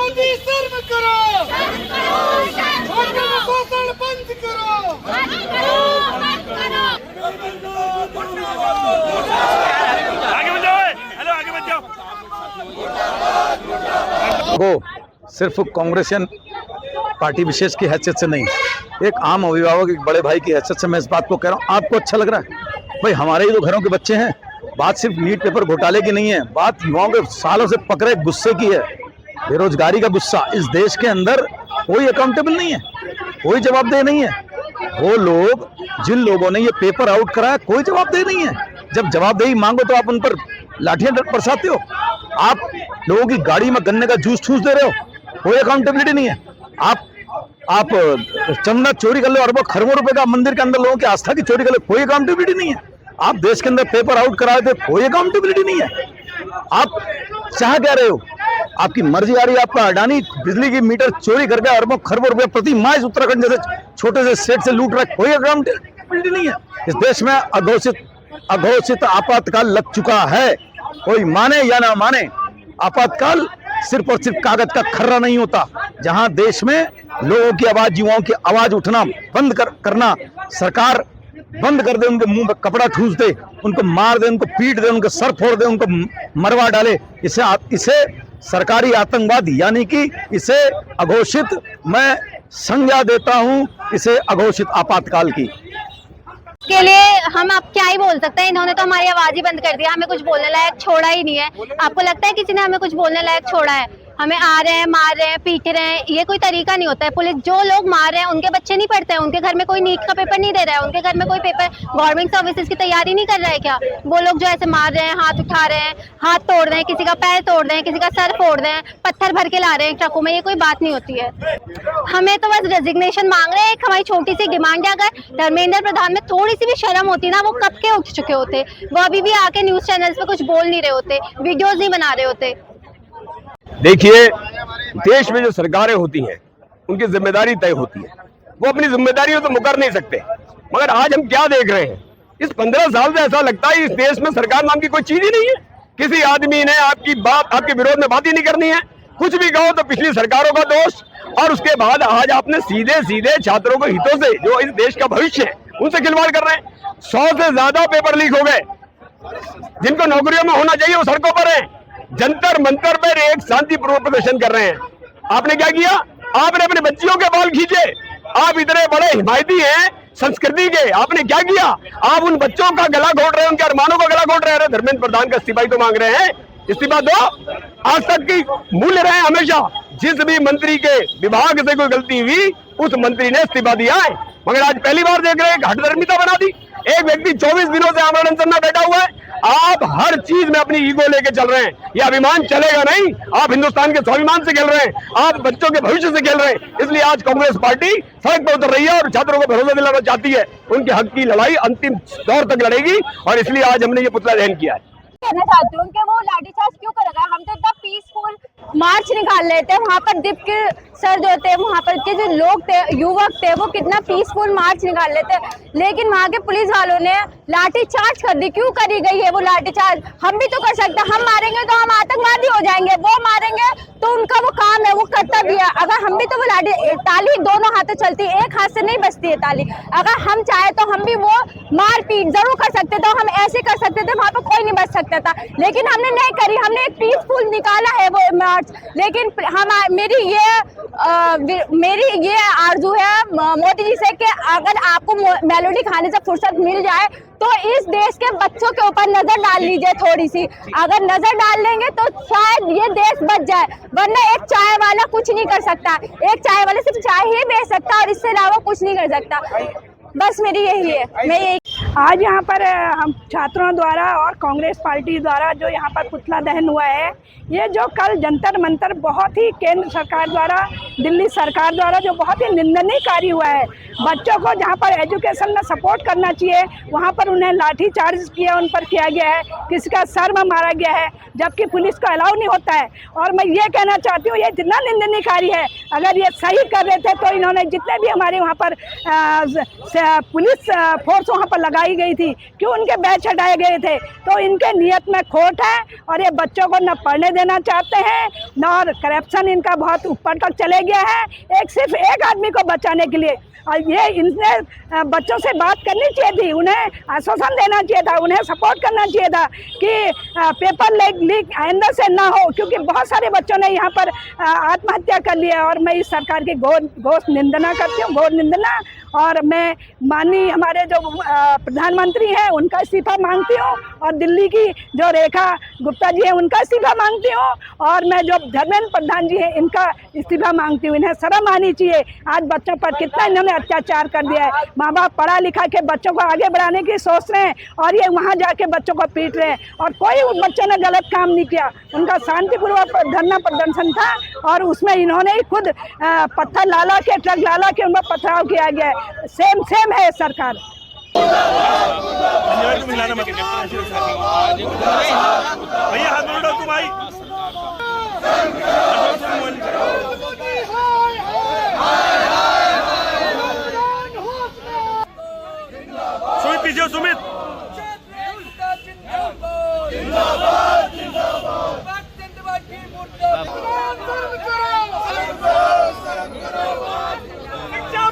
मोदी शर्म करो, शोषण बंद करो। आगे बढ़ जाओ, हेलो आगे बढ़ जाओ। वो सिर्फ कांग्रेसियन पार्टी विशेष की हैसियत से नहीं, एक आम अभिभावक, एक बड़े भाई की हैसियत से मैं इस बात को कह रहा हूँ। आपको अच्छा लग रहा है? भाई हमारे ही तो घरों के बच्चे हैं। बात सिर्फ नीट पेपर घोटाले की नहीं है, बात युवाओं के सालों से पकड़े गुस्से की है, बेरोजगारी का गुस्सा। इस देश के अंदर कोई अकाउंटेबल नहीं है, कोई जवाबदेह नहीं है। वो लोग जिन लोगों ने ये पेपर आउट कराया, कोई जवाबदेह नहीं है। जब जवाबदेही मांगो तो आप उन पर लाठियां बरसाते हो। आप लोगों की गाड़ी में गन्ने का जूस ठूस दे रहे हो, कोई अकाउंटेबिलिटी नहीं है। आप चंदा चोरी कर लो, अरबों खरबों रुपए का मंदिर के अंदर लोगों की आस्था की चोरी कर लो, कोई अकाउंटेबिलिटी नहीं है। आप देश के अंदर पेपर आउट कराए थे, कोई अकाउंटेबिलिटी नहीं है। आप चाह क्या रहे हो? आपकी मर्जी आ रही है। आपका अडानी बिजली की मीटर चोरी करके अरबों खरबों रुपए प्रति माह इस उत्तराखंड जैसे छोटे से स्टेट से लूट रहा है, कोई अकाउंटेबिलिटी नहीं है। इस देश में अघोषित आपातकाल लग चुका है, कोई माने या ना माने। आपातकाल सिर्फ और सिर्फ कागज का खर्रा नहीं होता। जहां देश में लोगों की आवाज, युवाओं की आवाज उठना बंद करना, सरकार बंद कर दे, उनके मुंह पे कपड़ा ठूस दे, उनको मार दे, उनको पीट दे, उनको सर फोड़ दे, उनको मरवा डाले, इसे सरकारी आतंकवाद यानी कि इसे अघोषित मैं संज्ञा देता हूं, इसे अघोषित आपातकाल की। के लिए हम आप क्या ही बोल सकते हैं। इन्होंने तो हमारी आवाज ही बंद कर दिया, हमें कुछ बोलने लायक छोड़ा ही नहीं है। आपको लगता है किसी ने हमें कुछ बोलने लायक छोड़ा है? हमें आ रहे हैं, मार रहे हैं, पीट रहे हैं, ये कोई तरीका नहीं होता है। पुलिस जो लोग मार रहे हैं उनके बच्चे नहीं पढ़ते हैं, उनके घर में कोई नीट का पेपर नहीं दे रहा है, उनके घर में कोई पेपर गवर्नमेंट सर्विसेज की तैयारी नहीं कर रहा है क्या? वो लोग जो ऐसे मार रहे हैं, हाथ उठा रहे हैं, हाथ तोड़ रहे हैं, किसी का पैर तोड़ रहे हैं, किसी का सर फोड़ रहे हैं, पत्थर भर के ला रहे हैं ट्रकों में, ये कोई बात नहीं होती है। हमें तो बस रेजिग्नेशन मांग रहे हैं। एक हमारी छोटी सी डिमांड है, अगर धर्मेंद्र प्रधान में थोड़ी सी भी शर्म होती ना, वो कब के उठ चुके होते। वो अभी भी आके न्यूज चैनल्स पे कुछ बोल नहीं रहे होते, वीडियोज नहीं बना रहे होते। देखिए, देश में जो सरकारें होती हैं उनकी जिम्मेदारी तय होती है, वो अपनी जिम्मेदारियों से मुकर नहीं सकते। मगर आज हम क्या देख रहे हैं, इस 15 साल से ऐसा लगता है इस देश में सरकार नाम की कोई चीज ही नहीं है। किसी आदमी ने आपके विरोध में बात ही नहीं करनी है। कुछ भी कहो तो पिछली सरकारों का दोष, और उसके बाद आज आपने सीधे सीधे छात्रों के हितों से, जो इस देश का भविष्य है, उनसे खिलवाड़ कर रहे हैं। 100 से ज्यादा पेपर लीक हो गए। जिनको नौकरियों में होना चाहिए वो सड़कों पर है, जंतर मंतर पर एक शांतिपूर्वक प्रदर्शन कर रहे हैं। आपने क्या किया? आपने अपने बच्चियों के बाल खींचे। आप इतने बड़े हिमायती हैं संस्कृति के, आपने क्या किया? आप उन बच्चों का गला घोट रहे हैं, उनके अरमानों का गला घोट रहे हैं। धर्मेंद्र प्रधान का इस्तीफा तो मांग रहे हैं, इस्तीफा दो। आज तक की मूल्य रहे हमेशा, जिस भी मंत्री के विभाग से कोई गलती हुई उस मंत्री ने इस्तीफा दिया है। मगर आज पहली बार देख रहे हैं हठधर्मिता बना दी। एक व्यक्ति 24 दिनों से आमरण अनशन में बैठा हुआ है। आप हर चीज में अपनी ईगो लेके चल रहे हैं, ये अभिमान चलेगा नहीं। आप हिंदुस्तान के स्वाभिमान से खेल रहे हैं, आप बच्चों के भविष्य से खेल रहे हैं। इसलिए आज कांग्रेस पार्टी सड़क पर उतर रही है और छात्रों को भरोसा दिलाना चाहती है। उनके हक की लड़ाई अंतिम दौर तक लड़ेगी, और इसलिए आज हमने ये पुतला दहन किया है। कहना चाहती हूँ कि वो लाठीचार्ज क्यों कर रहा है? हम तो इतना पीसफुल मार्च निकाल रहे थे, वहाँ पर दीप के सर जो थे, वहाँ पर के जो लोग थे, युवक थे, वो कितना पीसफुल मार्च निकाल रहे थे। लेकिन वहाँ के पुलिस वालों ने लाठीचार्ज कर दी। क्यों करी गई है वो लाठीचार्ज? हम भी तो कर सकते हैं। हम मारेंगे तो हम आतंकवादी हो जाएंगे, वो मारेंगे तो उनका वो काम है, वो कर्तव्य है। अगर हम भी तो वो ताली दोनों हाथों चलती है, एक हाथ से नहीं बजती है ताली। अगर हम चाहे तो हम भी वो मारपीट जरूर कर सकते थे, हम ऐसे कर सकते थे, वहाँ पर कोई नहीं बच सकता था। लेकिन हमने नहीं करी, हमने एक पीसफुल निकाला है वो मार्च। लेकिन मेरी ये आरजू है मोदी जी से कि अगर आपको मेलोडी खाने से फुर्सत मिल जाए तो इस देश के बच्चों के ऊपर नजर डाल लीजिए थोड़ी सी। अगर नजर डाल लेंगे तो शायद ये देश बच जाए, वरना एक चाय वाला कुछ नहीं कर सकता। एक चाय वाला सिर्फ चाय ही बेच सकता और इससे अलावा कुछ नहीं कर सकता। बस मेरी यही है, मैं यही। आज यहाँ पर हम छात्रों द्वारा और कांग्रेस पार्टी द्वारा जो यहाँ पर पुतला दहन हुआ है, ये जो कल जंतर मंतर बहुत ही केंद्र सरकार द्वारा, दिल्ली सरकार द्वारा जो बहुत ही निंदनीय कार्य हुआ है। बच्चों को जहाँ पर एजुकेशन में सपोर्ट करना चाहिए वहाँ पर उन्हें लाठी चार्ज किया, उन पर किया गया है, किसी का सर में मारा गया है, जबकि पुलिस को अलाउ नहीं होता है। और मैं ये कहना चाहती हूँ ये जितना निंदनीय कार्य है, अगर ये सही कर रहे थे तो इन्होंने जितने भी हमारे वहाँ पर पुलिस फोर्स वहाँ पर लगाई गई थी, क्यों उनके बैच हटाए गए थे? तो इनके नियत में खोट है और ये बच्चों को न पढ़ने देना चाहते हैं और करप्शन इनका बहुत ऊपर तक चले गया है, सिर्फ एक आदमी को बचाने के लिए। और ये इनने बच्चों से बात करनी चाहिए थी, उन्हें आश्वासन देना चाहिए था, उन्हें सपोर्ट करना चाहिए था कि पेपर लीक आइंदा से ना हो, क्योंकि बहुत सारे बच्चों ने यहाँ पर आत्महत्या कर लिया। और मैं इस सरकार की घोर निंदना करती हूँ, घोर निंदना। और मैं माननीय हमारे जो प्रधानमंत्री हैं उनका इस्तीफा मांगती हूँ, और दिल्ली की जो रेखा गुप्ता जी हैं उनका इस्तीफा मांगती हूँ, और मैं जो धर्मेंद्र प्रधान जी हैं इनका इस्तीफा मांगती हूँ। इन्हें शर्म आनी चाहिए। आज बच्चों पर कितना इन्होंने अत्याचार कर दिया है। माँ बाप पढ़ा लिखा के बच्चों को आगे बढ़ाने की सोच रहे हैं और ये वहाँ जाके बच्चों को पीट रहे हैं, और कोई उन बच्चों ने गलत काम नहीं किया। उनका शांतिपूर्वक धरना प्रदर्शन था और उसमें इन्होंने ही खुद पत्थर लाला के, ट्रक लाला के उन पर पथराव किया गया है। सेम है सरकार। मिलाना मत भैया, हाथ में उठाओ तुम भाई। सुमित पीछे हो, सुमित।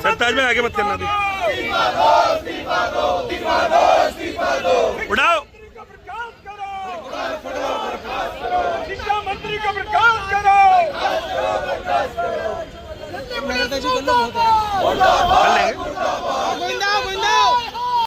सरताज में आगे मत करना भी। उठाओ। शिक्षा मंत्री को बर्खास्त करो। कर लेंगे।